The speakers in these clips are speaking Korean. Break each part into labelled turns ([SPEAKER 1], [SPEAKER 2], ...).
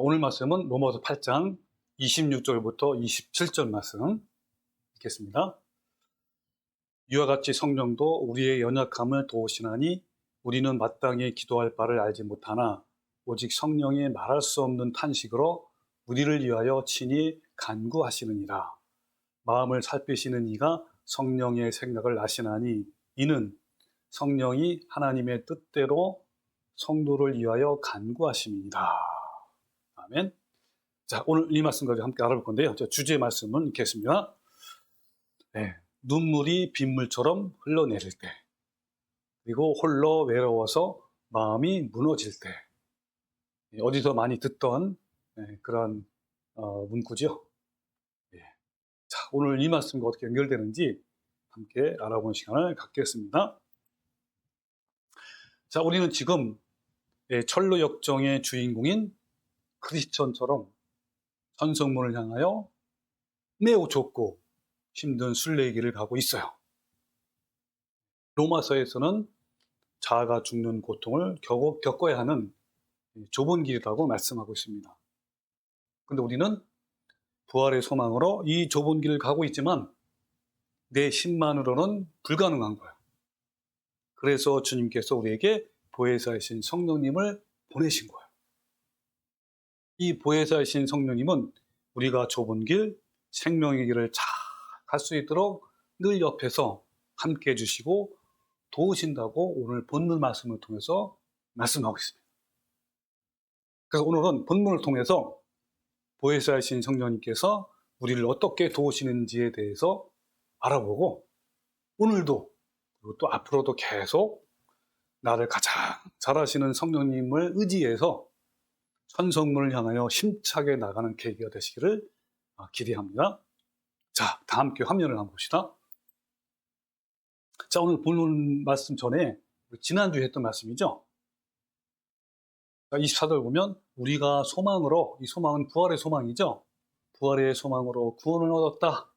[SPEAKER 1] 오늘 말씀은 로마서 8장 26절부터 27절 말씀 읽겠습니다. 이와 같이 성령도 우리의 연약함을 도우시나니 우리는 마땅히 기도할 바를 알지 못하나 오직 성령이 말할 수 없는 탄식으로 우리를 위하여 친히 간구하시느니라. 마음을 살피시는 이가 성령의 생각을 아시나니 이는 성령이 하나님의 뜻대로 성도를 위하여 간구하심이니라. 아멘. 자, 오늘 이 말씀까지 함께 알아볼 건데요. 주제의 말씀은 읽겠습니다. 눈물이 빗물처럼 흘러내릴 때, 그리고 홀로 외로워서 마음이 무너질 때. 어디서 많이 듣던 그런 문구죠. 자, 오늘 이 말씀과 어떻게 연결되는지 함께 알아보는 시간을 갖겠습니다. 자, 우리는 지금 철로 역정의 주인공인 크리스천처럼 천성문을 향하여 매우 좁고 힘든 순례길을 가고 있어요. 로마서에서는 자아가 죽는 고통을 겪어야 하는 좁은 길이라고 말씀하고 있습니다. 그런데 우리는 부활의 소망으로 이 좁은 길을 가고 있지만 내 힘만으로는 불가능한 거예요. 그래서 주님께서 우리에게 보혜사이신 성령님을 보내신 거예요. 이 보혜사이신 성령님은 우리가 좁은 길, 생명의 길을 잘 갈 수 있도록 늘 옆에서 함께 해주시고 도우신다고 오늘 본문 말씀을 통해서 말씀하고 있습니다. 그래서 오늘은 본문을 통해서 보혜사이신 성령님께서 우리를 어떻게 도우시는지에 대해서 알아보고, 오늘도 그리고 또 앞으로도 계속 나를 가장 잘 아시는 성령님을 의지해서 천성문을 향하여 힘차게 나가는 계기가 되시기를 기대합니다. 자, 다 함께 화면을 한번 봅시다. 자, 오늘 본문 말씀 전에 지난주에 했던 말씀이죠. 24절 보면 우리가 소망으로, 이 소망은 부활의 소망이죠. 부활의 소망으로 구원을 얻었다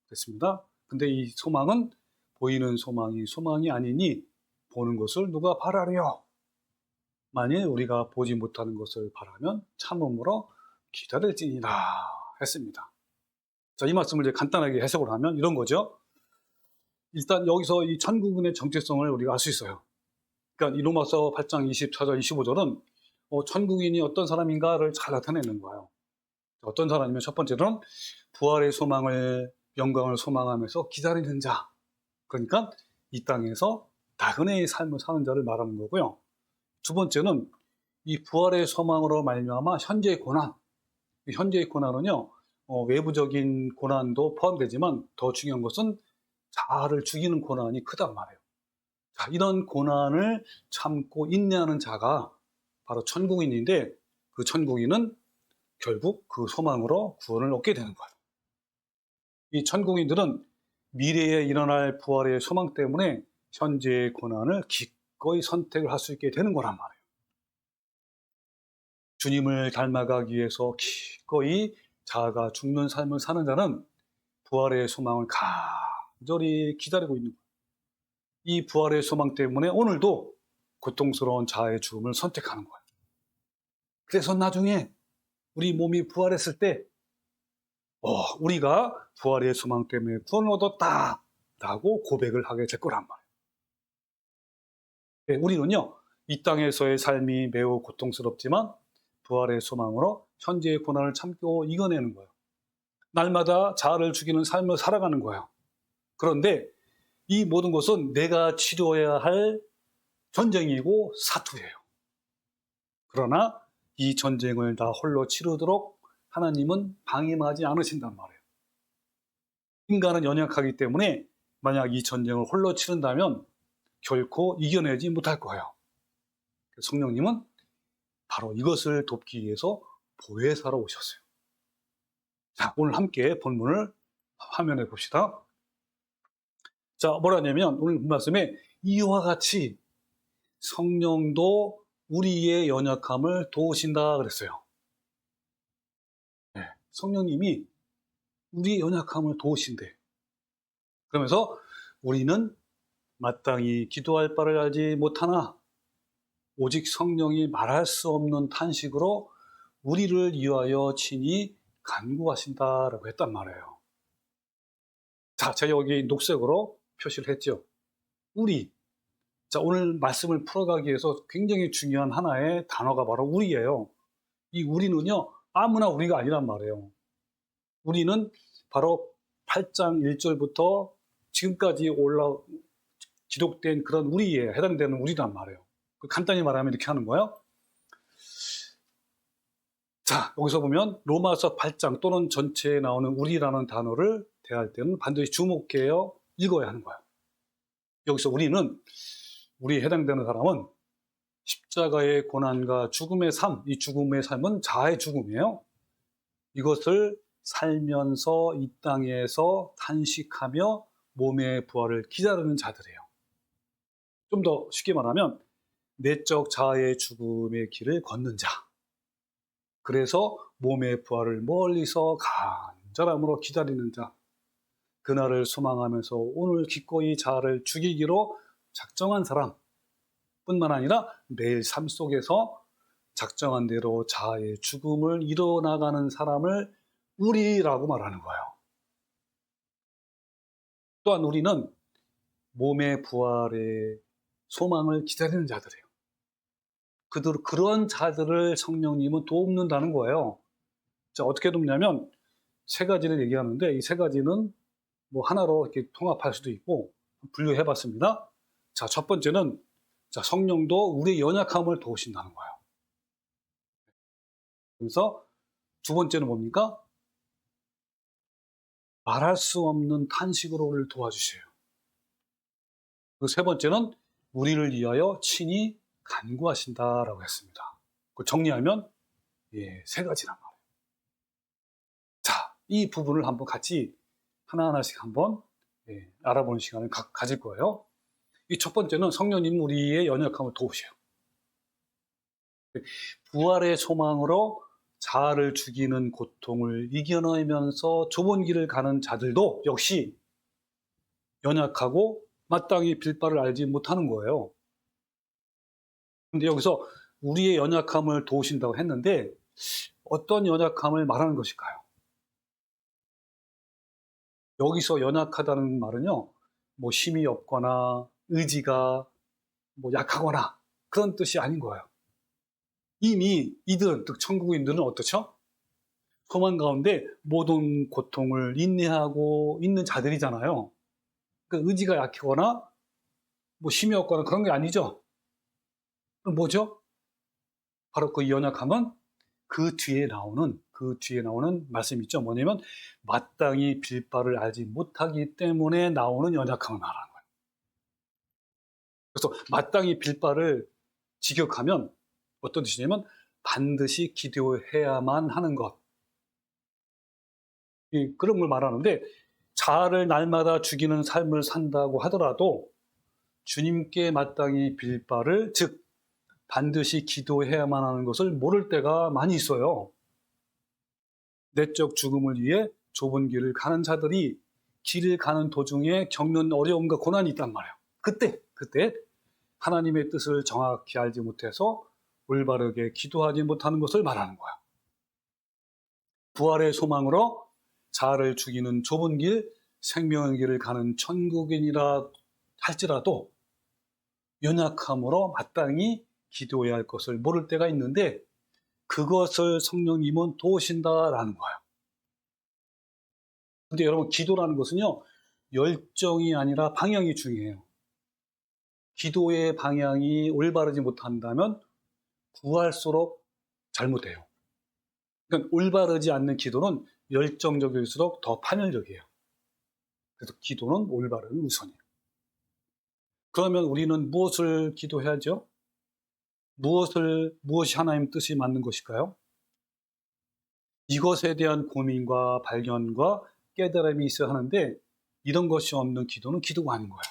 [SPEAKER 1] 그랬습니다. 근데 이 소망은 보이는 소망이 아니니 보는 것을 누가 바라려? 만일 우리가 보지 못하는 것을 바라면 참음으로 기다릴지니라 했습니다. 자, 이 말씀을 이제 간단하게 해석을 하면 이런 거죠. 일단 여기서 이 천국인의 정체성을 우리가 알 수 있어요. 그러니까 이 로마서 8장 24절, 25절은 천국인이 어떤 사람인가를 잘 나타내는 거예요. 어떤 사람이면 첫 번째로는 부활의 소망을, 영광을 소망하면서 기다리는 자. 그러니까 이 땅에서 나그네의 삶을 사는 자를 말하는 거고요. 두 번째는 이 부활의 소망으로 말미암아 현재의 고난. 이 현재의 고난은요, 외부적인 고난도 포함되지만 더 중요한 것은 자아를 죽이는 고난이 크단 말이에요. 자, 이런 고난을 참고 인내하는 자가 바로 천국인인데, 그 천국인은 결국 그 소망으로 구원을 얻게 되는 거예요. 이 천국인들은 미래에 일어날 부활의 소망 때문에 현재의 고난을 기꺼이 선택을 할 수 있게 되는 거란 말이에요. 주님을 닮아가기 위해서 기꺼이 자아가 죽는 삶을 사는 자는 부활의 소망을 간절히 기다리고 있는 거예요. 이 부활의 소망 때문에 오늘도 고통스러운 자아의 죽음을 선택하는 거예요. 그래서 나중에 우리 몸이 부활했을 때 우리가 부활의 소망 때문에 구원을 얻었다 라고 고백을 하게 될 거란 말이에요. 네, 우리는요, 이 땅에서의 삶이 매우 고통스럽지만 부활의 소망으로 현재의 고난을 참고 이겨내는 거예요. 날마다 자아를 죽이는 삶을 살아가는 거예요. 그런데 이 모든 것은 내가 치료해야 할 전쟁이고 사투예요. 그러나 이 전쟁을 다 홀로 치르도록 하나님은 방임하지 않으신단 말이에요. 인간은 연약하기 때문에 만약 이 전쟁을 홀로 치른다면 결코 이겨내지 못할 거예요. 성령님은 바로 이것을 돕기 위해서 보혜사로 오셨어요. 자, 오늘 함께 본문을 화면에 봅시다. 자, 뭐라냐면 오늘 말씀에 이와 같이 성령도 우리의 연약함을 도우신다 그랬어요. 네, 성령님이 우리의 연약함을 도우신대. 그러면서 우리는 마땅히 기도할 바를 알지 못하나 오직 성령이 말할 수 없는 탄식으로 우리를 위하여 친히 간구하신다라고 했단 말이에요. 자, 제가 여기 녹색으로 표시를 했죠. 우리. 자, 오늘 말씀을 풀어가기 위해서 굉장히 중요한 하나의 단어가 바로 우리예요. 이 우리는요, 아무나 우리가 아니란 말이에요. 우리는 바로 8장 1절부터 지금까지 기록된 그런 우리에 해당되는 우리란 말이에요. 간단히 말하면 이렇게 하는 거예요. 자, 여기서 보면 로마서 8장 또는 전체에 나오는 우리라는 단어를 대할 때는 반드시 주목해서 읽어야 하는 거예요. 여기서 우리에 해당되는 사람은 십자가의 고난과 죽음의 삶, 이 죽음의 삶은 자아의 죽음이에요. 이것을 살면서 이 땅에서 탄식하며 몸의 부활을 기다리는 자들이에요. 좀 더 쉽게 말하면 내적 자아의 죽음의 길을 걷는 자. 그래서 몸의 부활을 멀리서 간절함으로 기다리는 자. 그날을 소망하면서 오늘 기꺼이 자아를 죽이기로 작정한 사람 뿐만 아니라 매일 삶 속에서 작정한 대로 자아의 죽음을 이뤄나가는 사람을 우리라고 말하는 거예요. 또한 우리는 몸의 부활의 소망을 기다리는 자들이에요. 그런 자들을 성령님은 돕는다는 거예요. 자, 어떻게 돕냐면 세 가지를 얘기하는데 이 세 가지는 뭐 하나로 이렇게 통합할 수도 있고 분류해 봤습니다. 자, 첫 번째는 자, 성령도 우리의 연약함을 도우신다는 거예요. 그래서 두 번째는 뭡니까? 말할 수 없는 탄식으로 우리를 도와주세요. 그리고 세 번째는 우리를 위하여 친히 간구하신다라고 했습니다. 정리하면 세 가지란 말이에요. 자, 이 부분을 한번 같이 하나하나씩 한번 알아보는 시간을 가질 거예요. 이 첫 번째는 성령님 우리의 연약함을 도우셔요. 부활의 소망으로 자아를 죽이는 고통을 이겨내면서 좁은 길을 가는 자들도 역시 연약하고 마땅히 빌바를 알지 못하는 거예요. 근데 여기서 우리의 연약함을 도우신다고 했는데 어떤 연약함을 말하는 것일까요? 여기서 연약하다는 말은요, 뭐 힘이 없거나 의지가 뭐 약하거나 그런 뜻이 아닌 거예요. 이미 이들은, 즉 천국인들은 어떻죠? 소망 가운데 모든 고통을 인내하고 있는 자들이잖아요. 그 의지가 약하거나 뭐 힘이 없거나 그런 게 아니죠. 그럼 뭐죠? 바로 그 연약함은 그 뒤에 나오는 말씀이 있죠. 뭐냐면 마땅히 빌바를 알지 못하기 때문에 나오는 연약함을 말하는 거예요. 그래서 마땅히 빌바를 직역하면 어떤 뜻이냐면 반드시 기도해야만 하는 것. 그런 걸 말하는데 자아를 날마다 죽이는 삶을 산다고 하더라도 주님께 마땅히 빌바를, 즉 반드시 기도해야만 하는 것을 모를 때가 많이 있어요. 내적 죽음을 위해 좁은 길을 가는 자들이 길을 가는 도중에 겪는 어려움과 고난이 있단 말이에요. 그때 하나님의 뜻을 정확히 알지 못해서 올바르게 기도하지 못하는 것을 말하는 거야. 부활의 소망으로 자아를 죽이는 좁은 길, 생명의 길을 가는 천국인이라 할지라도 연약함으로 마땅히 기도해야 할 것을 모를 때가 있는데 그것을 성령님은 도우신다라는 거예요. 근데 여러분, 기도라는 것은요, 열정이 아니라 방향이 중요해요. 기도의 방향이 올바르지 못한다면 구할수록 잘못해요. 그러니까 올바르지 않는 기도는 열정적일수록 더 파멸적이에요. 그래서 기도는 올바른 우선이에요. 그러면 우리는 무엇을 기도해야죠? 무엇이 하나님 뜻이 맞는 것일까요? 이것에 대한 고민과 발견과 깨달음이 있어야 하는데 이런 것이 없는 기도는 기도가 아닌 거예요.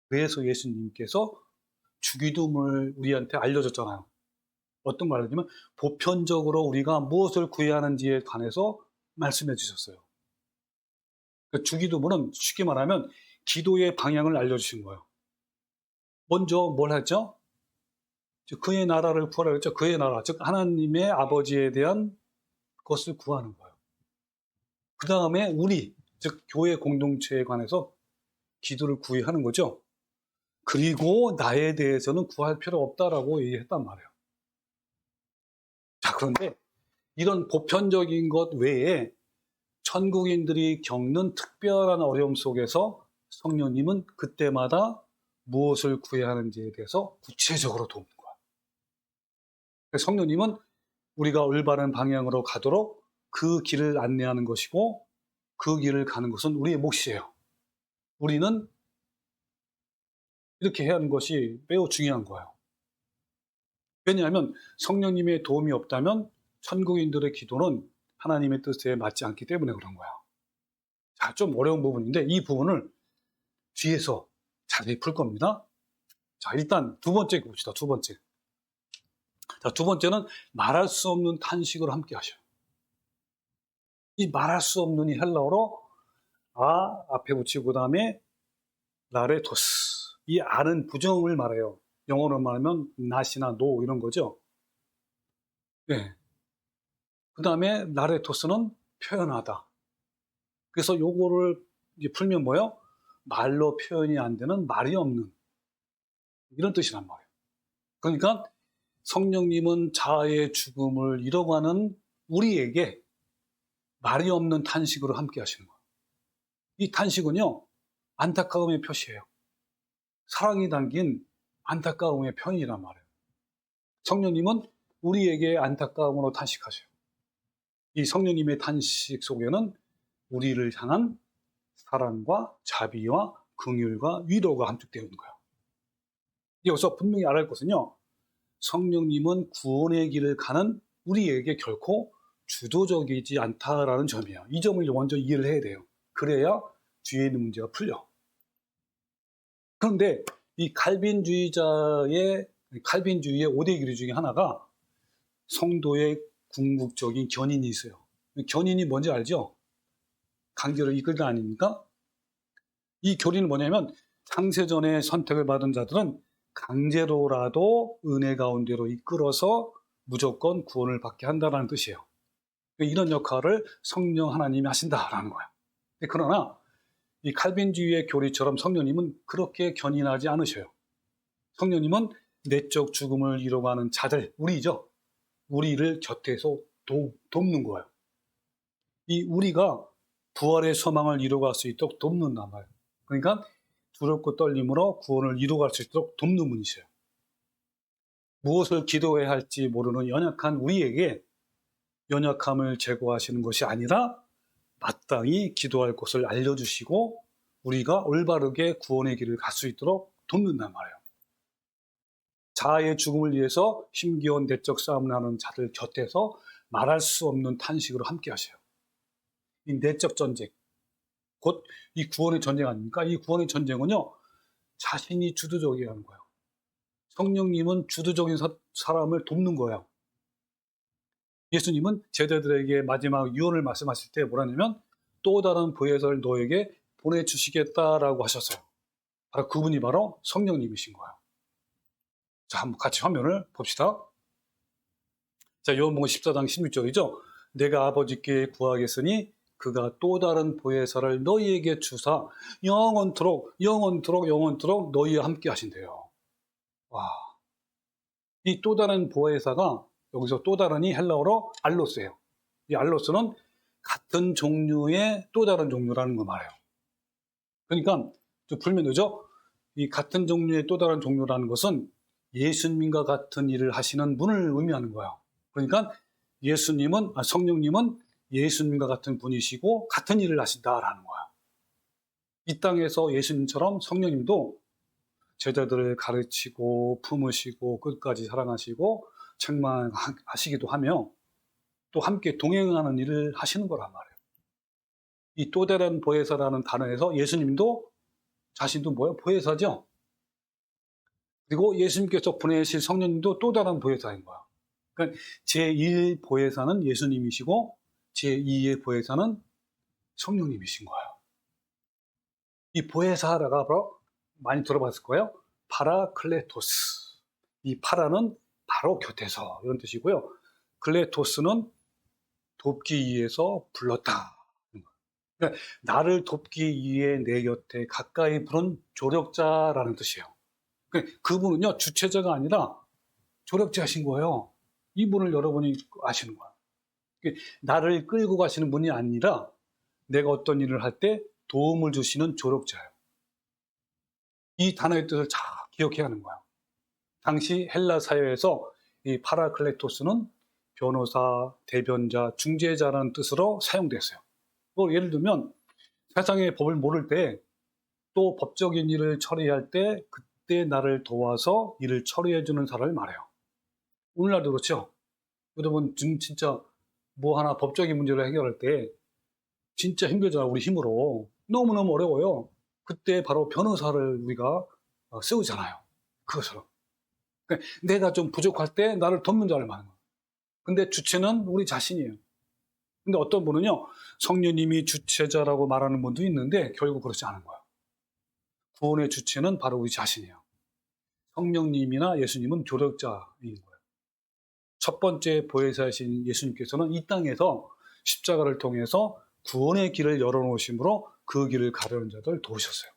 [SPEAKER 1] 그래서 예수님께서 주기도문을 우리한테 알려줬잖아요. 어떤 말이냐면 보편적으로 우리가 무엇을 구해야 하는지에 관해서 말씀해 주셨어요. 주기도문은 쉽게 말하면 기도의 방향을 알려주신 거예요. 먼저 뭘 하죠? 즉 그의 나라를 구하라 그랬죠. 그의 나라, 즉 하나님의 아버지에 대한 것을 구하는 거예요. 그 다음에 우리, 즉 교회 공동체에 관해서 기도를 구하는 거죠. 그리고 나에 대해서는 구할 필요 없다라고 얘기했단 말이에요. 자, 그런데 이런 보편적인 것 외에 천국인들이 겪는 특별한 어려움 속에서 성령님은 그때마다 무엇을 구해야 하는지에 대해서 구체적으로 돕는 거야. 성령님은 우리가 올바른 방향으로 가도록 그 길을 안내하는 것이고 그 길을 가는 것은 우리의 몫이에요. 우리는 이렇게 해야 하는 것이 매우 중요한 거예요. 왜냐하면 성령님의 도움이 없다면 천국인들의 기도는 하나님의 뜻에 맞지 않기 때문에 그런 거야. 자, 좀 어려운 부분인데 이 부분을 뒤에서 자세히 풀 겁니다. 자, 일단 두 번째 봅시다. 두 번째. 자, 두 번째는 말할 수 없는 탄식으로 함께 하셔요. 이 말할 수 없는이 헬라어로 앞에 붙이고 그다음에 라레토스. 이 아는 부정을 말해요. 영어로 말하면 not이나 no 이런 거죠. 네. 그다음에 라레토스는 표현하다. 그래서 요거를 이제 풀면 뭐예요? 말로 표현이 안 되는 말이 없는 이런 뜻이란 말이에요. 그러니까 성령님은 자아의 죽음을 잃어가는 우리에게 말이 없는 탄식으로 함께 하시는 거예요. 이 탄식은요, 안타까움의 표시예요. 사랑이 담긴 안타까움의 표현이란 말이에요. 성령님은 우리에게 안타까움으로 탄식하셔요. 이 성령님의 탄식 속에는 우리를 향한 사랑과 자비와 긍휼과 위로가 함축되어 있는 거예요. 여기서 분명히 알아야 할 것은요, 성령님은 구원의 길을 가는 우리에게 결코 주도적이지 않다라는 점이에요. 이 점을 먼저 이해를 해야 돼요. 그래야 뒤에 있는 문제가 풀려. 그런데 이 칼빈주의의 5대 기류 중에 하나가 성도의 궁극적인 견인이 있어요. 견인이 뭔지 알죠? 강제로 이끌다 아닙니까? 이 교리는 뭐냐면 창세전에 선택을 받은 자들은 강제로라도 은혜 가운데로 이끌어서 무조건 구원을 받게 한다는 뜻이에요. 이런 역할을 성령 하나님이 하신다라는 거예요. 그러나 이 칼빈주의의 교리처럼 성령님은 그렇게 견인하지 않으셔요. 성령님은 내적 죽음을 이뤄가는 자들, 우리죠. 우리를 곁에서 돕는 거예요. 이 우리가 부활의 소망을 이뤄갈 수 있도록 돕는단 말이에요. 그러니까 두렵고 떨림으로 구원을 이루어갈 수 있도록 돕는 분이세요. 무엇을 기도해야 할지 모르는 연약한 우리에게 연약함을 제거하시는 것이 아니라 마땅히 기도할 곳을 알려주시고 우리가 올바르게 구원의 길을 갈 수 있도록 돕는단 말이에요. 자아의 죽음을 위해서 힘겨운 내적 싸움을 하는 자들 곁에서 말할 수 없는 탄식으로 함께 하셔요. 이 내적 전쟁, 곧 이 구원의 전쟁 아닙니까? 이 구원의 전쟁은요, 자신이 주도적이어야 하는 거예요. 성령님은 주도적인 사람을 돕는 거예요. 예수님은 제자들에게 마지막 유언을 말씀하실 때 뭐라냐면 또 다른 보혜사를 너에게 보내주시겠다라고 하셨어요. 바로 그분이 바로 성령님이신 거예요. 자, 한번 같이 화면을 봅시다. 자, 요한복음 14장 16절이죠. 내가 아버지께 구하겠으니 그가 또 다른 보혜사를 너희에게 주사 영원토록 너희와 함께 하신대요. 와, 이 또 다른 보혜사가 여기서 또 다른이 헬라어로 알로스예요. 이 알로스는 같은 종류의 또 다른 종류라는 거 말해요. 그러니까 좀 풀면 되죠. 이 같은 종류의 또 다른 종류라는 것은 예수님과 같은 일을 하시는 분을 의미하는 거예요. 그러니까 성령님은 예수님과 같은 분이시고 같은 일을 하신다라는 거야. 이 땅에서 예수님처럼 성령님도 제자들을 가르치고 품으시고 끝까지 사랑하시고 책망하시기도 하며 또 함께 동행하는 일을 하시는 거란 말이에요. 이 또 다른 보혜사라는 단어에서 예수님도 자신도 뭐예요? 보혜사죠. 그리고 예수님께서 보내실 성령님도 또 다른 보혜사인 거야. 그러니까 제1 보혜사는 예수님이시고 제2의 보혜사는 성령님이신 거예요. 이 보혜사가 바로 많이 들어봤을 거예요. 파라클레토스. 이 파라는 바로 곁에서 이런 뜻이고요. 클레토스는 돕기 위해서 불렀다. 그러니까 나를 돕기 위해 내 곁에 가까이 부른 조력자라는 뜻이에요. 그러니까 그분은요, 주체자가 아니라 조력자신 거예요. 이분을 여러분이 아시는 거예요. 그러니까 나를 끌고 가시는 분이 아니라 내가 어떤 일을 할 때 도움을 주시는 조력자예요. 이 단어의 뜻을 잘 기억해야 하는 거예요. 당시 헬라 사회에서 이 파라클레토스는 변호사, 대변자, 중재자라는 뜻으로 사용됐어요. 예를 들면 세상의 법을 모를 때 또 법적인 일을 처리할 때 그때 나를 도와서 일을 처리해 주는 사람을 말해요. 오늘날도 그렇죠. 여러분 진짜 뭐 하나 법적인 문제를 해결할 때 진짜 힘들잖아요. 우리 힘으로. 너무너무 어려워요. 그때 바로 변호사를 우리가 세우잖아요. 그것처럼. 그러니까 내가 좀 부족할 때 나를 돕는 자를 말하는 거예요. 근데 주체는 우리 자신이에요. 근데 어떤 분은요, 성령님이 주체자라고 말하는 분도 있는데 결국 그렇지 않은 거예요. 구원의 주체는 바로 우리 자신이에요. 성령님이나 예수님은 조력자인 거예요. 첫 번째 보혜사이신 예수님께서는 이 땅에서 십자가를 통해서 구원의 길을 열어놓으심으로 그 길을 가려는 자들 도우셨어요.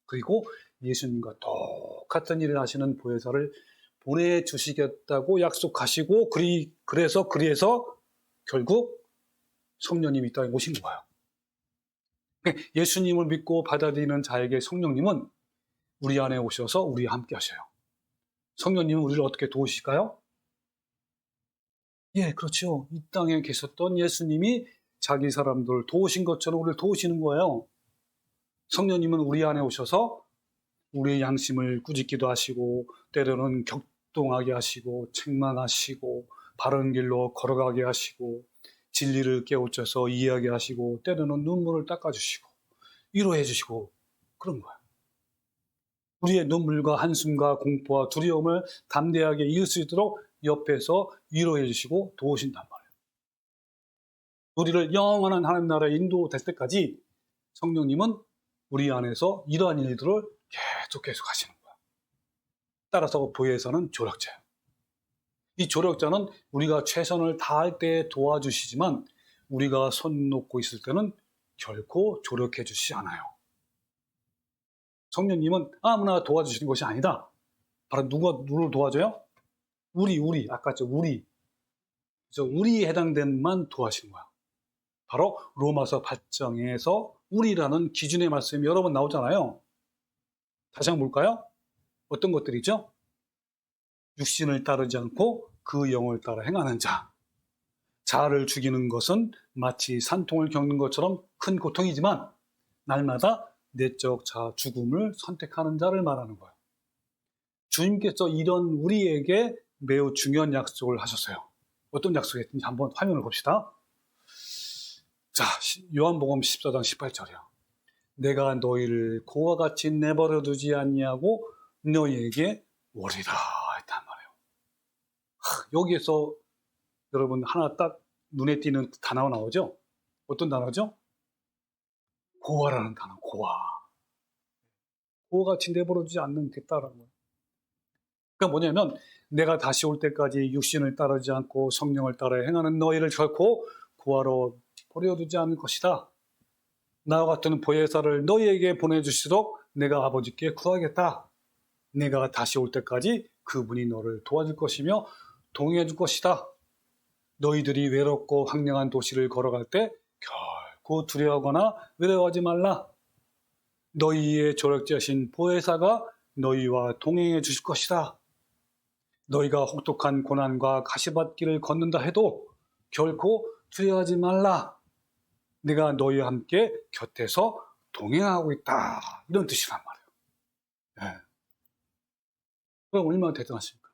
[SPEAKER 1] 그리고 예수님과 똑같은 일을 하시는 보혜사를 보내주시겠다고 약속하시고 그래서 결국 성령님이 이 땅에 오신 거예요. 예수님을 믿고 받아들이는 자에게 성령님은 우리 안에 오셔서 우리와 함께 하셔요. 성령님은 우리를 어떻게 도우실까요? 예, 그렇죠. 이 땅에 계셨던 예수님이 자기 사람들을 도우신 것처럼 우리를 도우시는 거예요. 성령님은 우리 안에 오셔서 우리의 양심을 꾸짖기도 하시고 때로는 격동하게 하시고 책망하시고 바른 길로 걸어가게 하시고 진리를 깨우쳐서 이해하게 하시고 때로는 눈물을 닦아주시고 위로해 주시고 그런 거예요. 우리의 눈물과 한숨과 공포와 두려움을 담대하게 이길 수 있도록 옆에서 위로해 주시고 도우신단 말이에요. 우리를 영원한 하나님 나라에 인도될 때까지 성령님은 우리 안에서 이러한 일들을 계속 하시는 거예요. 따라서 보혜사는 조력자예요. 이 조력자는 우리가 최선을 다할 때 도와주시지만 우리가 손 놓고 있을 때는 결코 조력해 주시지 않아요. 성령님은 아무나 도와주시는 것이 아니다. 바로 누구를 도와줘요? 아까 우리에 해당된 만 도와주시는 거야. 바로 로마서 8장에서 우리라는 기준의 말씀이 여러 번 나오잖아요. 다시 한번 볼까요? 어떤 것들이죠? 육신을 따르지 않고 그 영을 따라 행하는 자. 자아를 죽이는 것은 마치 산통을 겪는 것처럼 큰 고통이지만 날마다 내적 자아 죽음을 선택하는 자를 말하는 거예요. 주님께서 이런 우리에게 매우 중요한 약속을 하셨어요. 어떤 약속이 있는지 한번 화면을 봅시다. 자, 요한복음 14장 18절이요. 내가 너희를 고와 같이 내버려 두지 아니하고 너희에게 오리라 했단 말이에요. 여기에서 여러분 하나 딱 눈에 띄는 단어가 나오죠? 어떤 단어죠? 고아라는 단어, 고아. 고아같이 내버려 두지 않는겠다라는 거예요. 그러니까 뭐냐면 내가 다시 올 때까지 육신을 따르지 않고 성령을 따라 행하는 너희를 결코 고아로 버려두지 않을 것이다. 나와 같은 보혜사를 너희에게 보내주시도록 내가 아버지께 구하겠다. 내가 다시 올 때까지 그분이 너를 도와줄 것이며 동행해 줄 것이다. 너희들이 외롭고 황량한 도시를 걸어갈 때 결코 두려워하거나 외로워하지 말라. 너희의 조력자신 보혜사가 너희와 동행해 주실 것이다. 너희가 혹독한 고난과 가시밭길을 걷는다 해도 결코 두려워하지 말라. 내가 너희와 함께 곁에서 동행하고 있다. 이런 뜻이란 말이에요. 네. 그럼 얼마나 대단하십니까?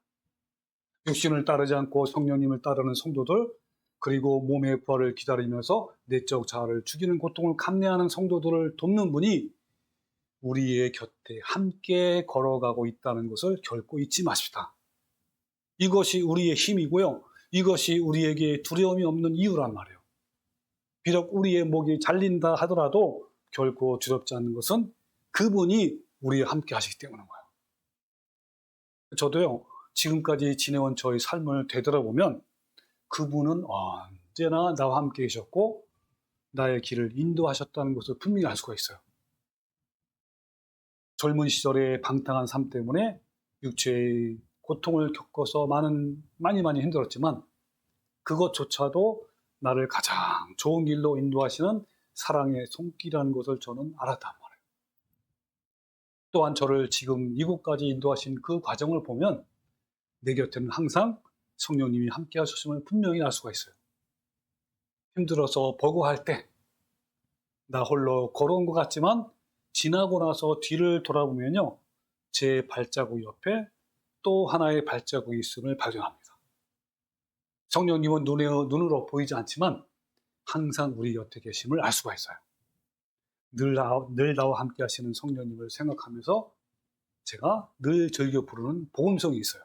[SPEAKER 1] 육신을 따르지 않고 성령님을 따르는 성도들, 그리고 몸의 부활을 기다리면서 내적 자아를 죽이는 고통을 감내하는 성도들을 돕는 분이 우리의 곁에 함께 걸어가고 있다는 것을 결코 잊지 마십시다. 이것이 우리의 힘이고요. 이것이 우리에게 두려움이 없는 이유란 말이에요. 비록 우리의 목이 잘린다 하더라도 결코 두렵지 않는 것은 그분이 우리와 함께 하시기 때문인 거예요. 저도요, 지금까지 지내온 저의 삶을 되돌아보면 그분은 언제나 나와 함께 계셨고 나의 길을 인도하셨다는 것을 분명히 알 수가 있어요. 젊은 시절의 방탕한 삶 때문에 육체의 고통을 겪어서 많이 힘들었지만 그것조차도 나를 가장 좋은 길로 인도하시는 사랑의 손길이라는 것을 저는 알았단 말이에요. 또한 저를 지금 이곳까지 인도하신 그 과정을 보면 내 곁에는 항상 성령님이 함께 하셨음을 분명히 알 수가 있어요. 힘들어서 버거할 때 나 홀로 걸어온 것 같지만 지나고 나서 뒤를 돌아보면요, 제 발자국 옆에 또 하나의 발자국이 있음을 발견합니다. 성령님은 눈으로 보이지 않지만 항상 우리 곁에 계심을 알 수가 있어요. 늘 나와 함께 하시는 성령님을 생각하면서 제가 늘 즐겨 부르는 복음성이 있어요.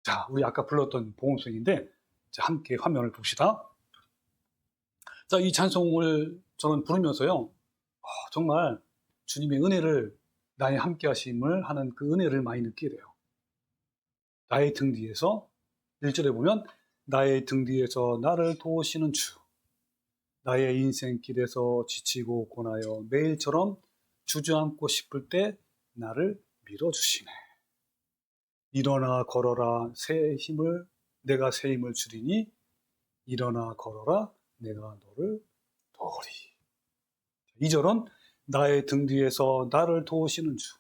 [SPEAKER 1] 자, 우리 아까 불렀던 복음성인데 함께 화면을 봅시다. 자, 이 찬송을 저는 부르면서요, 정말 주님의 은혜를, 나의 함께 하심을 하는 그 은혜를 많이 느끼게 돼요. 나의 등 뒤에서 1절에 보면 나의 등 뒤에서 나를 도우시는 주, 나의 인생길에서 지치고 고나여 매일처럼 주저앉고 싶을 때 나를 밀어주시네. 일어나 걸어라 내가 새 힘을 주리니 일어나 걸어라 내가 너를 도우리. 2절은 나의 등 뒤에서 나를 도우시는 주,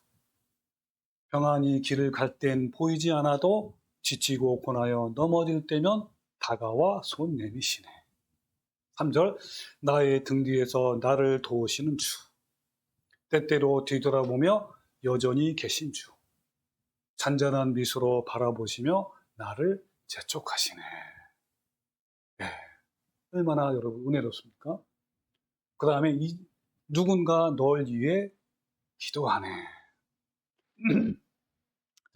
[SPEAKER 1] 평안히 길을 갈 땐 보이지 않아도 지치고 고나여 넘어질 때면 다가와 손 내미시네. 3절 나의 등 뒤에서 나를 도우시는 주, 때때로 뒤돌아보며 여전히 계신 주, 잔잔한 미소로 바라보시며 나를 재촉하시네. 네, 얼마나 여러분 은혜롭습니까? 그 다음에 누군가 널 위해 기도하네.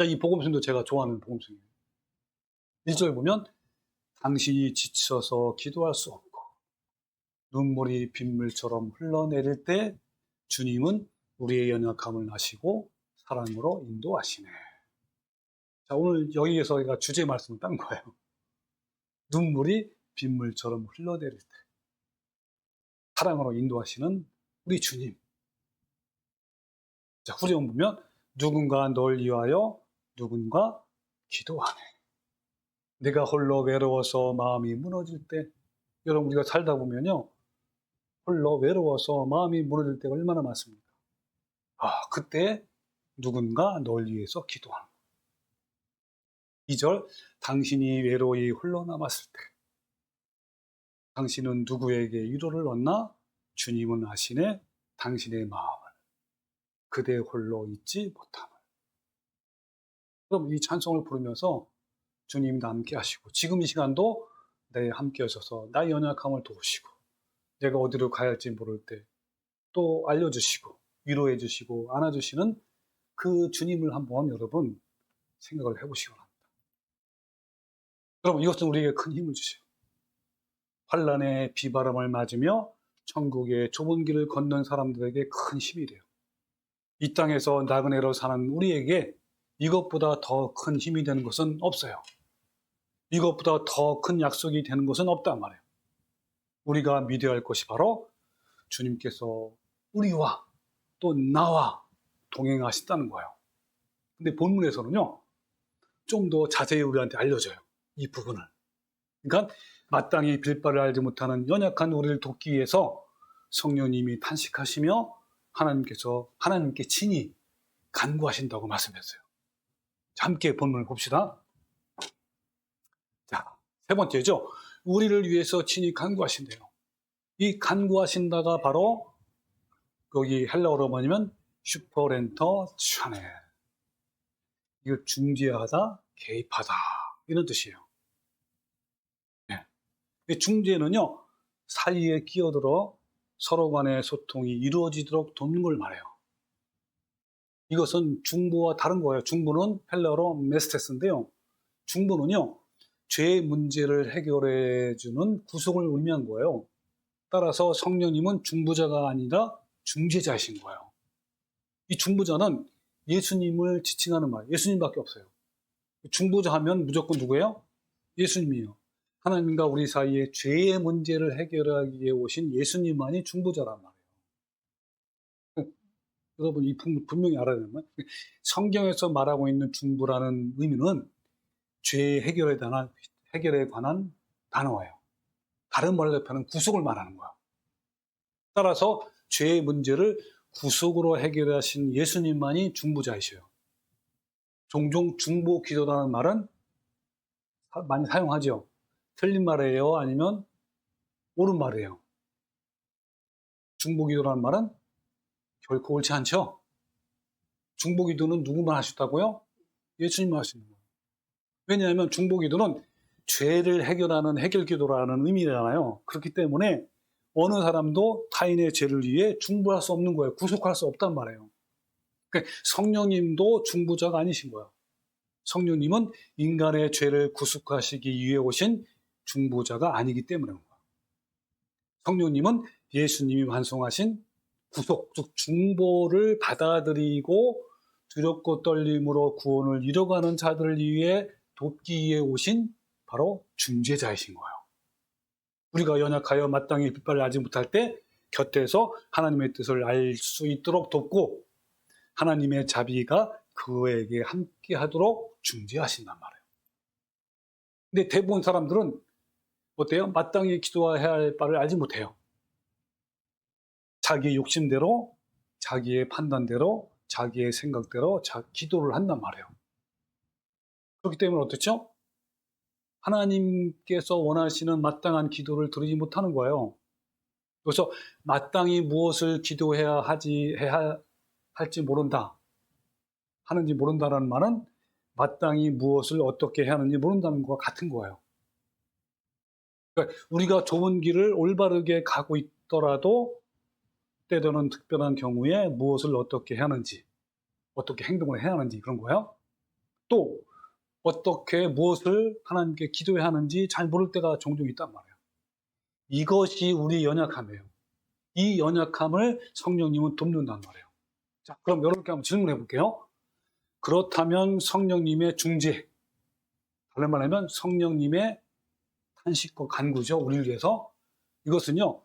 [SPEAKER 1] 이 복음성도 제가 좋아하는 복음성이에요. 1절 보면 당신이 지쳐서 기도할 수 없고 눈물이 빗물처럼 흘러내릴 때 주님은 우리의 연약함을 아시고 사랑으로 인도하시네. 자, 오늘 여기에서 제가 주제 말씀을 딴 거예요. 눈물이 빗물처럼 흘러내릴 때 사랑으로 인도하시는 우리 주님. 자, 후렴 보면 누군가 널 위하여 누군가 기도하네. 내가 홀로 외로워서 마음이 무너질 때, 여러분 우리가 살다 보면요, 홀로 외로워서 마음이 무너질 때가 얼마나 많습니까? 그때 누군가 널 위해서 기도하는 거예요. 2절 당신이 외로이 홀로 남았을 때 당신은 누구에게 위로를 얻나? 주님은 아시네 당신의 마음을 그대 홀로 잊지 못함을. 그럼 이 찬송을 부르면서 주님이 함께 하시고 지금 이 시간도 내 함께 하셔서 나의 연약함을 도우시고 내가 어디로 가야 할지 모를 때 또 알려주시고 위로해 주시고 안아주시는 그 주님을 한번 여러분 생각을 해보시기 바랍니다. 여러분 이것은 우리에게 큰 힘을 주세요. 환란의 비바람을 맞으며 천국의 좁은 길을 걷는 사람들에게 큰 힘이 돼요. 이 땅에서 나그네로 사는 우리에게 이것보다 더 큰 힘이 되는 것은 없어요. 이것보다 더 큰 약속이 되는 것은 없단 말이에요. 우리가 믿어야 할 것이 바로 주님께서 우리와 또 나와 동행하신다는 거예요. 근데 본문에서는요, 좀 더 자세히 우리한테 알려줘요. 이 부분을. 그러니까 마땅히 빌바를 알지 못하는 연약한 우리를 돕기 위해서 성령님이 탄식하시며 하나님께 친히 간구하신다고 말씀했어요. 자, 함께 본문을 봅시다. 자, 세 번째죠. 우리를 위해서 친히 간구하신대요. 이 간구하신다가 바로 거기 헬라어로 뭐냐면 슈퍼렌터 차네. 이걸 중재하다, 개입하다 이런 뜻이에요. 네. 중재는요 사이에 끼어들어 서로 간의 소통이 이루어지도록 돕는 걸 말해요. 이것은 중보와 다른 거예요. 중보는 헬라어로 메스테스인데요. 중보는요 죄의 문제를 해결해주는 구속을 의미한 거예요. 따라서 성령님은 중보자가 아니라 중재자이신 거예요. 이 중보자는 예수님을 지칭하는 말, 예수님밖에 없어요. 중보자 하면 무조건 누구예요? 예수님이요. 하나님과 우리 사이에 죄의 문제를 해결하기 위해 오신 예수님만이 중보자란 말이에요. 여러분, 이 분명히 알아야 되는 거예요. 성경에서 말하고 있는 중보라는 의미는 죄 해결에 관한 단어예요. 다른 말로 하면 구속을 말하는 거야. 따라서 죄의 문제를 구속으로 해결하신 예수님만이 중보자이셔요. 종종 중보 기도라는 말은 많이 사용하죠. 틀린 말이에요? 아니면 옳은 말이에요? 중보 기도라는 말은 결코 옳지 않죠. 중보 기도는 누구만 할 수 있다고요? 예수님만 할 수 있는 거예요. 왜냐하면 중보 기도는 죄를 해결하는 해결 기도라는 의미잖아요. 그렇기 때문에 어느 사람도 타인의 죄를 위해 중보할 수 없는 거예요. 구속할 수 없단 말이에요. 그러니까 성령님도 중보자가 아니신 거예요. 성령님은 인간의 죄를 구속하시기 위해 오신 중보자가 아니기 때문에 그런 거예요. 성령님은 예수님이 완성하신 구속, 즉 중보를 받아들이고 두렵고 떨림으로 구원을 이뤄가는 자들을 위해 돕기 위해 오신 바로 중재자이신 거예요. 우리가 연약하여 마땅히 빛발을 알지 못할 때 곁에서 하나님의 뜻을 알 수 있도록 돕고 하나님의 자비가 그에게 함께 하도록 중재하신단 말이에요. 근데 대부분 사람들은 어때요? 마땅히 기도해야 할 바를 알지 못해요. 자기의 욕심대로, 자기의 판단대로, 자기의 생각대로 기도를 한단 말이에요. 그렇기 때문에 어떻죠? 하나님께서 원하시는 마땅한 기도를 드리지 못하는 거예요. 그래서 마땅히 무엇을 기도해야 할지 모른다. 하는지 모른다라는 말은 마땅히 무엇을 어떻게 해야 하는지 모른다는 것과 같은 거예요. 그러니까 우리가 좋은 길을 올바르게 가고 있더라도 때로는 특별한 경우에 무엇을 어떻게 해야 하는지, 어떻게 행동을 해야 하는지 그런 거예요. 또 어떻게 무엇을 하나님께 기도해야 하는지 잘 모를 때가 종종 있단 말이에요. 이것이 우리 연약함이에요. 이 연약함을 성령님은 돕는단 말이에요. 자, 그럼 여러분께 한번 질문해 볼게요. 그렇다면 성령님의 중재, 다른 말하면 성령님의 탄식과 간구죠. 우리를 위해서. 이것은요,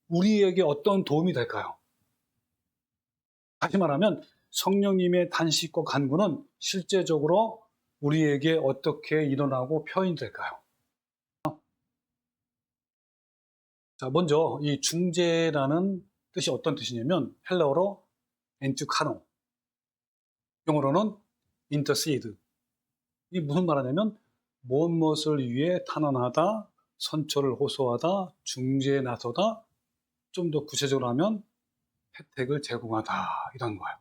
[SPEAKER 1] 우리에게 어떤 도움이 될까요? 다시 말하면 성령님의 탄식과 간구는 실제적으로 우리에게 어떻게 일어나고 표현이 될까요? 자, 먼저 이 중재라는 뜻이 어떤 뜻이냐면 헬라어로 엔투카노, 영어로는 intercede. 이게 무슨 말하냐면 무엇을 위해 탄원하다, 선처를 호소하다, 중재에 나서다, 좀 더 구체적으로 하면 혜택을 제공하다 이런 거예요.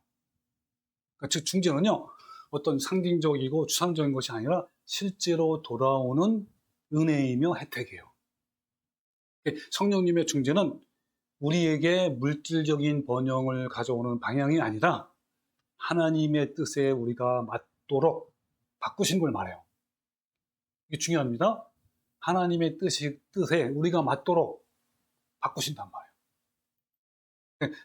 [SPEAKER 1] 그러니까 즉 중재는요, 어떤 상징적이고 추상적인 것이 아니라 실제로 돌아오는 은혜이며 혜택이에요. 성령님의 중재는 우리에게 물질적인 번영을 가져오는 방향이 아니라 하나님의 뜻에 우리가 맞도록 바꾸신 걸 말해요. 이게 중요합니다. 하나님의 뜻에 우리가 맞도록 바꾸신단 말이에요.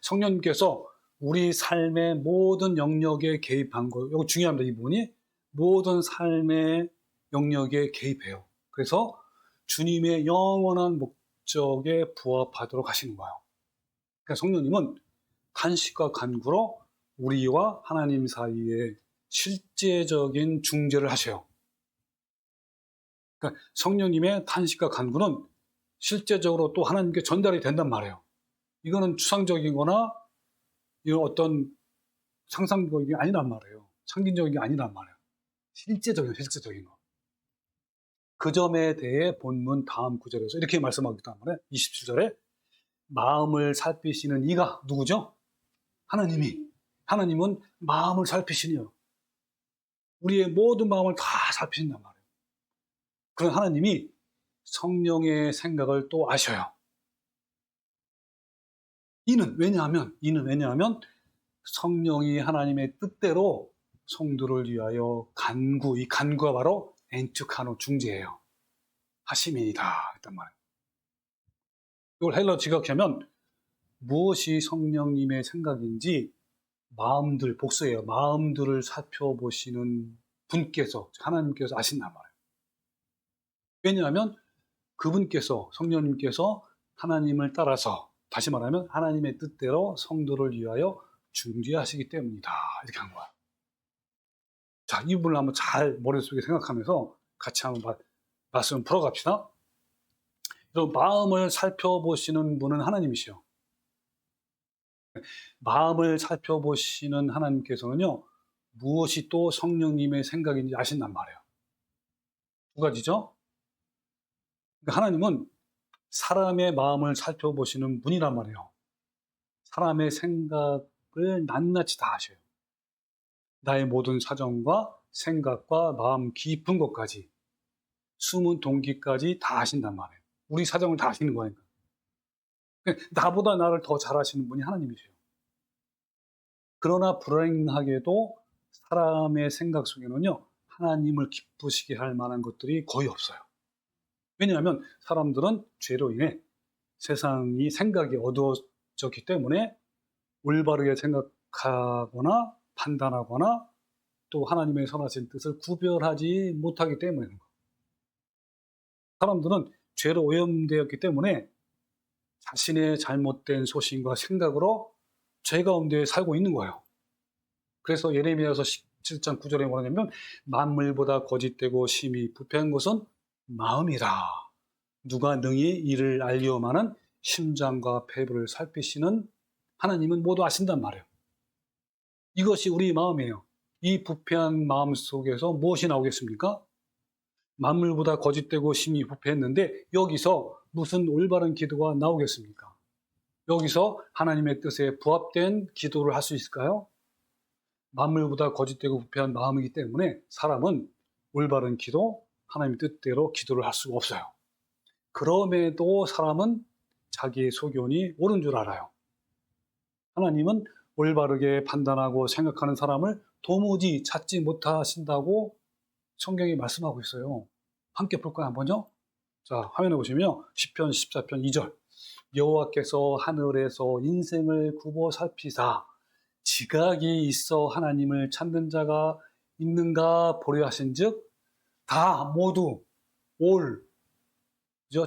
[SPEAKER 1] 성령님께서 우리 삶의 모든 영역에 개입한 거, 이거 중요합니다. 이 부분이 모든 삶의 영역에 개입해요. 그래서 주님의 영원한 목적에 부합하도록 하시는 거예요. 그러니까 성령님은 탄식과 간구로 우리와 하나님 사이에 실제적인 중재를 하셔요. 그러니까 성령님의 탄식과 간구는 실제적으로 또 하나님께 전달이 된단 말이에요. 이거는 추상적인 거나 이런 어떤 상상적인 게 아니란 말이에요. 상징적인 게 아니란 말이에요. 실제적인 거. 그 점에 대해 본문 다음 구절에서 이렇게 말씀하고 있단 말이에요. 27절에 마음을 살피시는 이가 누구죠? 하나님은 마음을 살피시니요. 우리의 모든 마음을 다 살피신단 말이에요. 그런 하나님이 성령의 생각을 또 아셔요. 이는 왜냐하면 성령이 하나님의 뜻대로 성도를 위하여 이 간구가 바로 엔투카노 중재예요. 하심이다 했단 말이에요. 이걸 헬러 지각하면 무엇이 성령님의 생각인지 복수예요. 마음들을 살펴보시는 분께서, 하나님께서 아신단 말이에요. 왜냐하면 그분께서, 성령님께서 하나님을 따라서, 다시 말하면 하나님의 뜻대로 성도를 위하여 중재하시기 때문이다. 이렇게 한 거야. 자, 이 부분을 한번 잘 머릿속에 생각하면서 같이 한번 말씀을 풀어갑시다. 여러분, 마음을 살펴보시는 분은 하나님이시요. 마음을 살펴보시는 하나님께서는요, 무엇이 또 성령님의 생각인지 아신단 말이에요. 두 가지죠. 그러니까 하나님은 사람의 마음을 살펴보시는 분이란 말이에요. 사람의 생각을 낱낱이 다 아셔요. 나의 모든 사정과 생각과 마음 깊은 것까지, 숨은 동기까지 다 아신단 말이에요. 우리 사정을 다 아시는 거니까. 나보다 나를 더 잘 아시는 분이 하나님이세요. 그러나 불행하게도 사람의 생각 속에는요, 하나님을 기쁘시게 할 만한 것들이 거의 없어요. 왜냐하면 사람들은 죄로 인해 세상이 생각이 어두워졌기 때문에 올바르게 생각하거나 판단하거나 또 하나님의 선하신 뜻을 구별하지 못하기 때문인 거예요. 사람들은 죄로 오염되었기 때문에 자신의 잘못된 소신과 생각으로 죄 가운데 살고 있는 거예요. 그래서 예레미야서 17장 9절에 뭐냐면 만물보다 거짓되고 심히 부패한 것은 마음이라. 누가 능히 이를 알리오마는 심장과 폐부를 살피시는 하나님은 모두 아신단 말이에요. 이것이 우리 마음이에요. 이 부패한 마음 속에서 무엇이 나오겠습니까? 만물보다 거짓되고 심히 부패했는데 여기서 무슨 올바른 기도가 나오겠습니까? 여기서 하나님의 뜻에 부합된 기도를 할 수 있을까요? 만물보다 거짓되고 부패한 마음이기 때문에 사람은 올바른 기도, 하나님의 뜻대로 기도를 할 수가 없어요. 그럼에도 사람은 자기의 소견이 옳은 줄 알아요. 하나님은 올바르게 판단하고 생각하는 사람을 도무지 찾지 못하신다고 성경이 말씀하고 있어요. 함께 볼까요, 한번요? 자, 화면에 보시면 시편 14편 2절. 여호와께서 하늘에서 인생을 굽어 살피사 지각이 있어 하나님을 찾는 자가 있는가 보려 하신즉 다 모두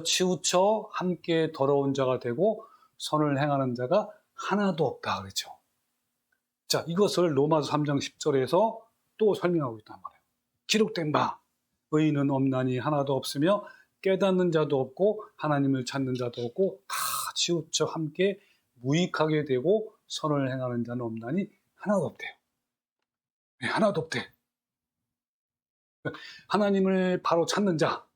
[SPEAKER 1] 치우쳐 함께 더러운 자가 되고 선을 행하는 자가 하나도 없다 그랬죠. 자, 이것을 로마서 3장 10절에서 또 설명하고 있단 말이에요. 기록된 바 의인은 없나니 하나도 없으며 깨닫는 자도 없고 하나님을 찾는 자도 없고 다 치우쳐 함께 무익하게 되고 선을 행하는 자는 없나니 하나도 없대요. 네, 하나도 없대. 하나님을 바로 찾는 자,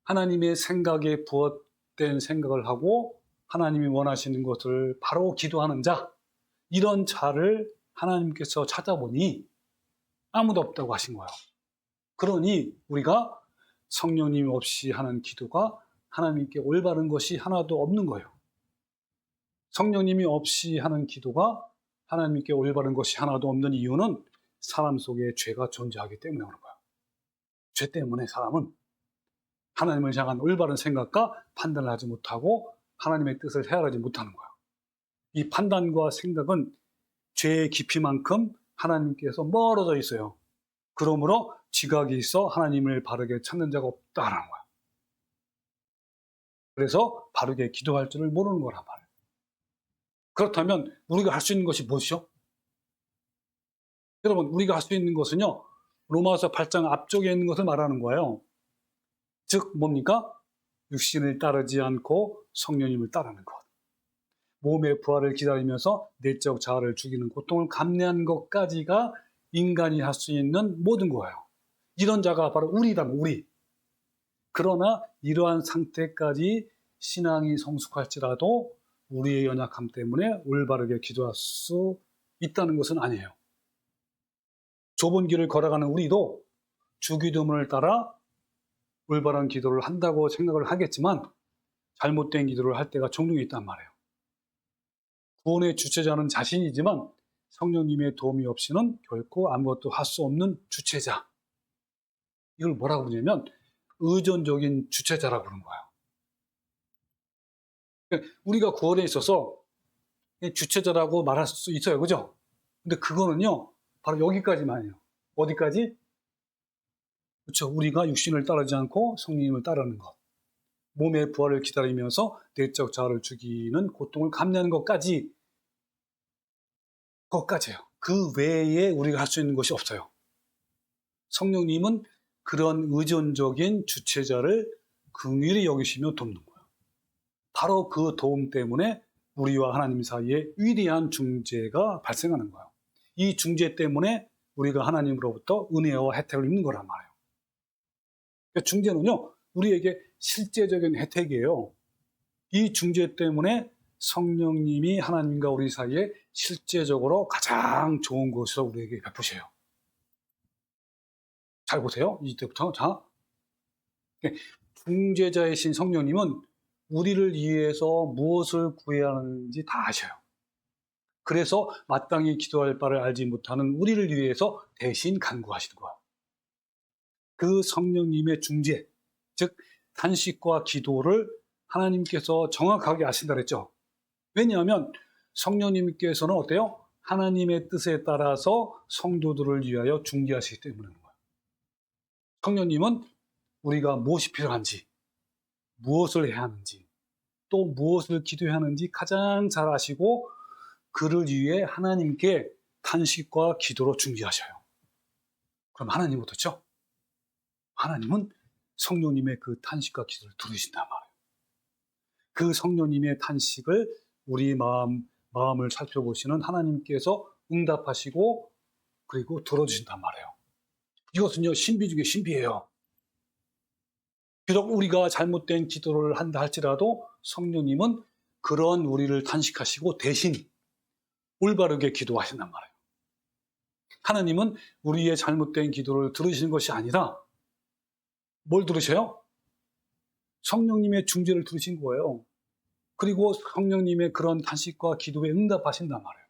[SPEAKER 1] 하나님의 생각에 부합된 생각을 하고 하나님이 원하시는 것을 바로 기도하는 자, 이런 자를 하나님께서 찾아보니 아무도 없다고 하신 거예요. 그러니 우리가 성령님 없이 하는 기도가 하나님께 올바른 것이 하나도 없는 거예요. 성령님이 없이 하는 기도가 하나님께 올바른 것이 하나도 없는 이유는 사람 속에 죄가 존재하기 때문에 그런 거예요. 죄 때문에 사람은 하나님을 향한 올바른 생각과 판단을 하지 못하고 하나님의 뜻을 헤아리지 못하는 거예요. 이 판단과 생각은 죄의 깊이만큼 하나님께서 멀어져 있어요. 그러므로 지각이 있어 하나님을 바르게 찾는 자가 없다라는 거예요. 그래서 바르게 기도할 줄을 모르는 거란 말이에요. 그렇다면 우리가 할 수 있는 것이 무엇이죠? 여러분, 우리가 할 수 있는 것은요, 로마서 8장 앞쪽에 있는 것을 말하는 거예요. 즉 뭡니까? 육신을 따르지 않고 성령님을 따르는 것. 몸의 부활을 기다리면서 내적 자아를 죽이는 고통을 감내하는 것까지가 인간이 할 수 있는 모든 거예요. 이런 자가 바로 우리라면 우리. 그러나 이러한 상태까지 신앙이 성숙할지라도 우리의 연약함 때문에 올바르게 기도할 수 있다는 것은 아니에요. 좁은 길을 걸어가는 우리도 주기도문을 따라 올바른 기도를 한다고 생각을 하겠지만 잘못된 기도를 할 때가 종종 있단 말이에요. 구원의 주체자는 자신이지만 성령님의 도움이 없이는 결코 아무것도 할 수 없는 주체자. 이걸 뭐라고 부르냐면 의존적인 주체자라고 부르는 거예요. 우리가 구원에 있어서 주체자라고 말할 수 있어요. 그죠? 근데 그거는요, 바로 여기까지만이에요. 어디까지? 그렇죠. 우리가 육신을 따르지 않고 성령님을 따르는 것. 몸의 부활을 기다리면서 내적 자아를 죽이는 고통을 감내하는 것까지예요. 그 외에 우리가 할 수 있는 것이 없어요. 성령님은 그런 의존적인 주체자를 긍휼히 여기시며 돕는 거예요. 바로 그 도움 때문에 우리와 하나님 사이에 위대한 중재가 발생하는 거예요. 이 중재 때문에 우리가 하나님으로부터 은혜와 혜택을 입는 거란 말이에요. 그러니까 중재는요, 우리에게 실제적인 혜택이에요. 이 중재 때문에 성령님이 하나님과 우리 사이에 실제적으로 가장 좋은 것을 우리에게 베푸셔요. 잘 보세요. 이때부터. 자, 중재자이신 성령님은 우리를 위해서 무엇을 구해야 하는지 다 아셔요. 그래서 마땅히 기도할 바를 알지 못하는 우리를 위해서 대신 간구하시는 거예요. 그 성령님의 중재, 즉 탄식과 기도를 하나님께서 정확하게 아신다 그랬죠. 왜냐하면 성령님께서는 어때요? 하나님의 뜻에 따라서 성도들을 위하여 중재하시기 때문인 거예요. 성령님은 우리가 무엇이 필요한지, 무엇을 해야 하는지, 또 무엇을 기도해야 하는지 가장 잘 아시고 그를 위해 하나님께 탄식과 기도로 중재하셔요. 그럼 하나님은 어떻죠? 하나님은 성령님의 그 탄식과 기도를 들으신단 말이에요. 그 성령님의 탄식을 우리 마음을 살펴보시는 하나님께서 응답하시고 그리고 들어주신단 말이에요. 이것은요, 신비 중에 신비예요. 비록 우리가 잘못된 기도를 한다 할지라도 성령님은 그런 우리를 탄식하시고 대신 올바르게 기도하신단 말이에요. 하나님은 우리의 잘못된 기도를 들으시는 것이 아니라 뭘 들으셔요? 성령님의 중재를 들으신 거예요. 그리고 성령님의 그런 탄식과 기도에 응답하신단 말이에요.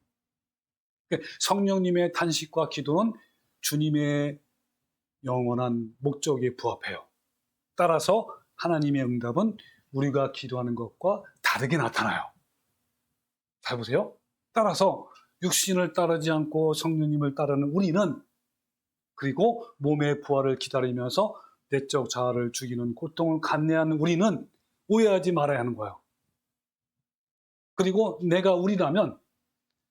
[SPEAKER 1] 성령님의 탄식과 기도는 주님의 영원한 목적에 부합해요. 따라서 하나님의 응답은 우리가 기도하는 것과 다르게 나타나요. 잘 보세요. 따라서 육신을 따르지 않고 성령님을 따르는 우리는, 그리고 몸의 부활을 기다리면서 내적 자아를 죽이는 고통을 감내하는 우리는 오해하지 말아야 하는 거예요. 그리고 내가 우리라면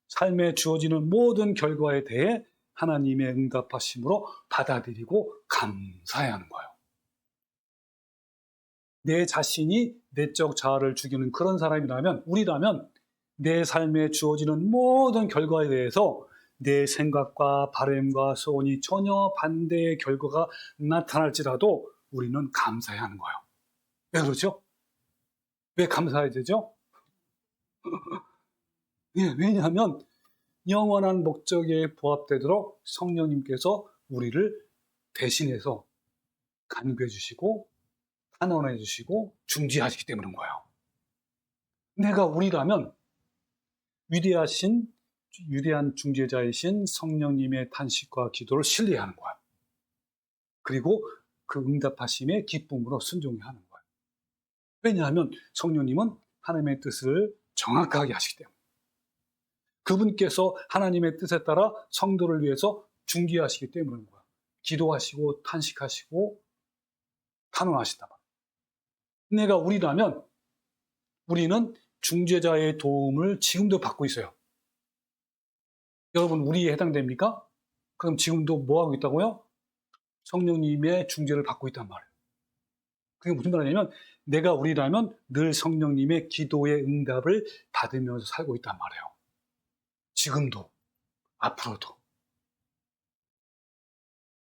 [SPEAKER 1] 삶에 주어지는 모든 결과에 대해 하나님의 응답하심으로 받아들이고 감사해야 하는 거예요. 내 자신이 내적 자아를 죽이는 그런 사람이라면, 우리라면 내 삶에 주어지는 모든 결과에 대해서 내 생각과 바람과 소원이 전혀 반대의 결과가 나타날지라도 우리는 감사해야 하는 거예요. 왜 그렇죠? 왜 감사해야 되죠? 예, 왜냐하면 영원한 목적에 부합되도록 성령님께서 우리를 대신해서 간구해 주시고 탄원해 주시고 중지하시기 때문인 거예요. 내가 우리라면 위대한 중재자이신 성령님의 탄식과 기도를 신뢰하는 거예요. 그리고 그 응답하심의 기쁨으로 순종해야 하는 거예요. 왜냐하면 성령님은 하나님의 뜻을 정확하게 하시기 때문에. 그분께서 하나님의 뜻에 따라 성도를 위해서 중재하시기 때문인 거예요. 기도하시고 탄식하시고 탄원하신다 말이에요. 내가 우리라면 우리는 중재자의 도움을 지금도 받고 있어요. 여러분, 우리에 해당됩니까? 그럼 지금도 뭐 하고 있다고요? 성령님의 중재를 받고 있단 말이에요. 그게 무슨 말이냐면 내가 우리라면 늘 성령님의 기도의 응답을 받으면서 살고 있단 말이에요. 지금도, 앞으로도.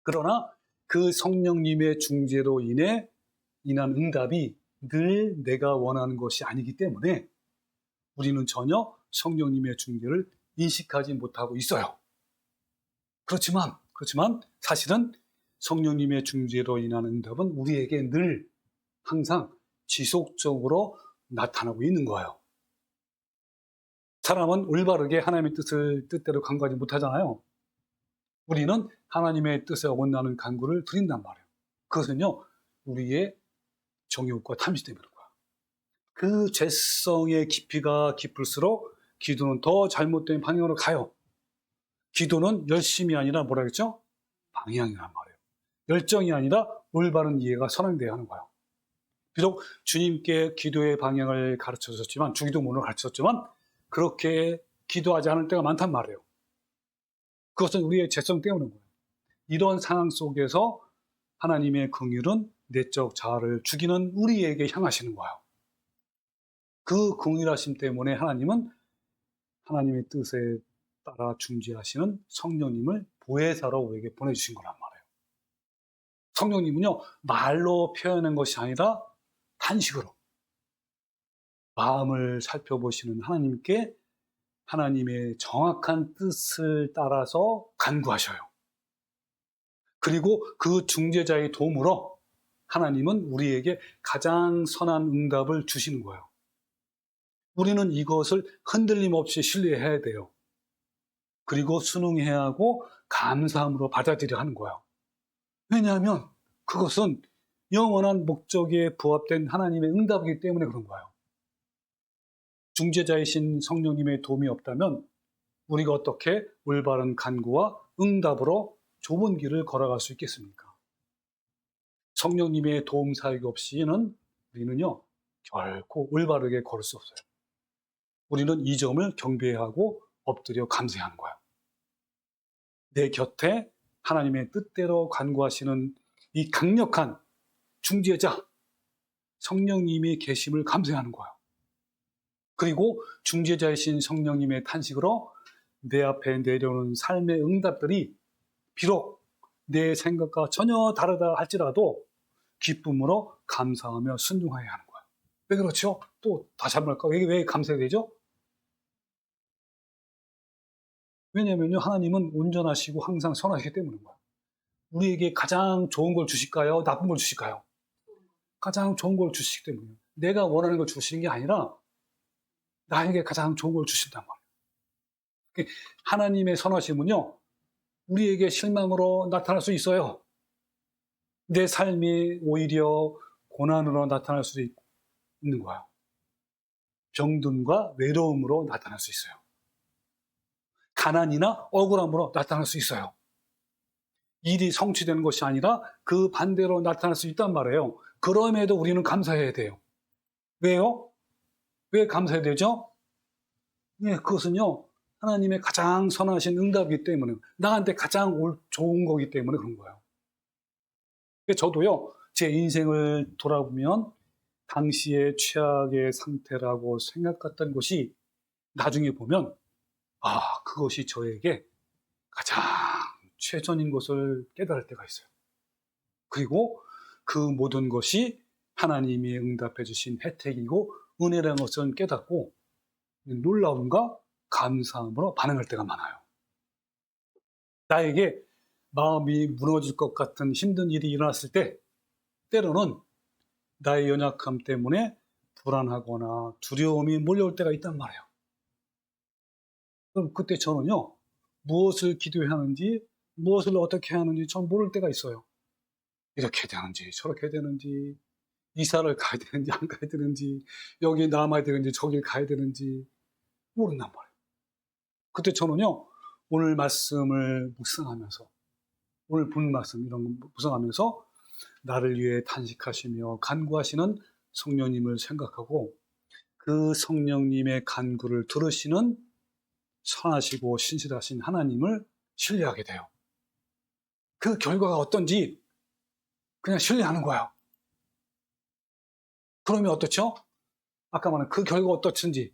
[SPEAKER 1] 그러나 그 성령님의 중재로 인한 응답이 늘 내가 원하는 것이 아니기 때문에 우리는 전혀 성령님의 중재를 인식하지 못하고 있어요. 그렇지만 사실은 성령님의 중재로 인한 응답은 우리에게 늘 항상 지속적으로 나타나고 있는 거예요. 사람은 올바르게 하나님의 뜻대로 간구하지 못하잖아요. 우리는 하나님의 뜻에 어긋나는 간구를 드린단 말이에요. 그것은요, 우리의 정욕과 탐심 때문인 거야. 그 죄성의 깊이가 깊을수록 기도는 더 잘못된 방향으로 가요. 기도는 열심이 아니라 뭐라 그랬죠? 방향이란 말이에요. 열정이 아니라 올바른 이해가 선행돼야 하는 거예요. 비록 주님께 기도의 방향을 가르쳐줬지만, 주기도문을 가르쳐줬지만 그렇게 기도하지 않을 때가 많단 말이에요. 그것은 우리의 죄성 때문인 거예요. 이런 상황 속에서 하나님의 긍휼은 내적 자아를 죽이는 우리에게 향하시는 거예요. 그 긍휼하심 때문에 하나님은 하나님의 뜻에 따라 중재하시는 성령님을 보혜사로 우리에게 보내주신 거란 말이에요. 성령님은요, 말로 표현한 것이 아니라 탄식으로 마음을 살펴보시는 하나님께 하나님의 정확한 뜻을 따라서 간구하셔요. 그리고 그 중재자의 도움으로 하나님은 우리에게 가장 선한 응답을 주시는 거예요. 우리는 이것을 흔들림 없이 신뢰해야 돼요. 그리고 순응해야 하고 감사함으로 받아들여야 하는 거예요. 왜냐하면 그것은 영원한 목적에 부합된 하나님의 응답이기 때문에 그런 거예요. 중재자이신 성령님의 도움이 없다면 우리가 어떻게 올바른 간구와 응답으로 좁은 길을 걸어갈 수 있겠습니까? 성령님의 도움 사역 없이는 우리는요, 결코 올바르게 걸을 수 없어요. 우리는 이 점을 경배하고 엎드려 감사해야 하는 거예요. 내 곁에 하나님의 뜻대로 간구하시는 이 강력한 중재자 성령님이 계심을 감사하는 거예요. 그리고 중재자이신 성령님의 탄식으로 내 앞에 내려오는 삶의 응답들이 비록 내 생각과 전혀 다르다 할지라도 기쁨으로 감사하며 순종해야 하는 거예요. 왜 그렇죠? 또 다시 한번 할까? 왜 감사해야 되죠? 왜냐면요, 하나님은 온전하시고 항상 선하시기 때문인 거예요. 우리에게 가장 좋은 걸 주실까요? 나쁜 걸 주실까요? 가장 좋은 걸 주시기 때문이에요. 내가 원하는 걸 주시는 게 아니라 나에게 가장 좋은 걸 주신단 말이에요. 하나님의 선하심은요, 우리에게 실망으로 나타날 수 있어요. 내 삶이 오히려 고난으로 나타날 수도 있는 거예요. 병든과 외로움으로 나타날 수 있어요. 가난이나 억울함으로 나타날 수 있어요. 일이 성취되는 것이 아니라 그 반대로 나타날 수 있단 말이에요. 그럼에도 우리는 감사해야 돼요. 왜요? 왜 감사해야 되죠? 네, 그것은요, 하나님의 가장 선하신 응답이기 때문에, 나한테 가장 좋은 거기 때문에 그런 거예요. 저도요, 제 인생을 돌아보면 당시의 최악의 상태라고 생각했던 것이 나중에 보면, 그것이 저에게 가장 최선인 것을 깨달을 때가 있어요. 그리고 그 모든 것이 하나님이 응답해 주신 혜택이고 은혜라는 것을 깨닫고 놀라움과 감사함으로 반응할 때가 많아요. 나에게 마음이 무너질 것 같은 힘든 일이 일어났을 때 때로는 나의 연약함 때문에 불안하거나 두려움이 몰려올 때가 있단 말이에요. 그럼 그때 저는요, 무엇을 기도해야 하는지, 무엇을 어떻게 해야 하는지 전 모를 때가 있어요. 이렇게 되는지 저렇게 되는지, 이사를 가야 되는지 안 가야 되는지, 여기 남아야 되는지 저길 가야 되는지 모른단 말이에요. 그때 저는요, 오늘 말씀을 묵상하면서, 오늘 본 말씀 이런 거 묵상하면서 나를 위해 탄식하시며 간구하시는 성령님을 생각하고 그 성령님의 간구를 들으시는 선하시고 신실하신 하나님을 신뢰하게 돼요. 그 결과가 어떤지 그냥 신뢰하는 거예요. 그러면 어떻죠? 아까 말한 그 결과가 어떻든지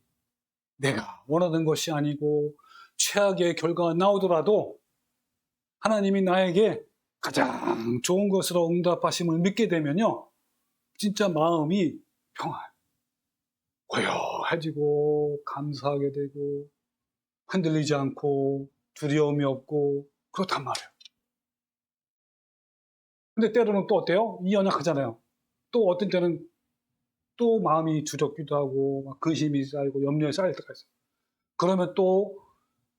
[SPEAKER 1] 내가 원하는 것이 아니고 최악의 결과가 나오더라도 하나님이 나에게 가장 좋은 것으로 응답하심을 믿게 되면요, 진짜 마음이 고요해지고 감사하게 되고 흔들리지 않고 두려움이 없고 그렇단 말이에요. 근데 때로는 또 어때요? 이 연약하잖아요. 또 어떤 때는 또 마음이 두렵기도 하고 막 근심이 쌓이고 염려에 쌓일 때가 있어요. 그러면 또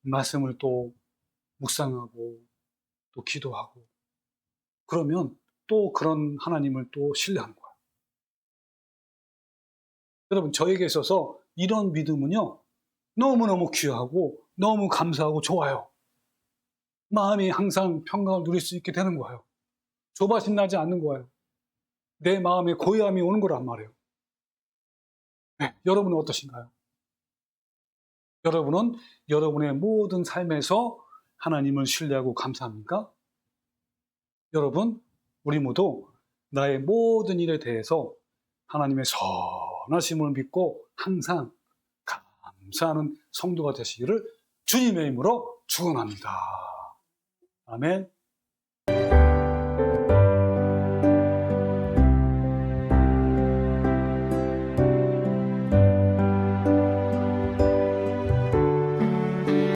[SPEAKER 1] 말씀을 또 묵상하고 또 기도하고 그러면 또 그런 하나님을 또 신뢰하는 거예요. 여러분, 저에게 있어서 이런 믿음은요, 너무너무 귀하고 너무 감사하고 좋아요. 마음이 항상 평강을 누릴 수 있게 되는 거예요. 조바심 나지 않는 거예요. 내 마음에 고요함이 오는 거란 말이에요. 네, 여러분은 어떠신가요? 여러분은 여러분의 모든 삶에서 하나님을 신뢰하고 감사합니까? 여러분, 우리 모두 나의 모든 일에 대해서 하나님의 선하심을 믿고 항상 감사하는 성도가 되시기를 주님의 이름으로 축원합니다. 아멘.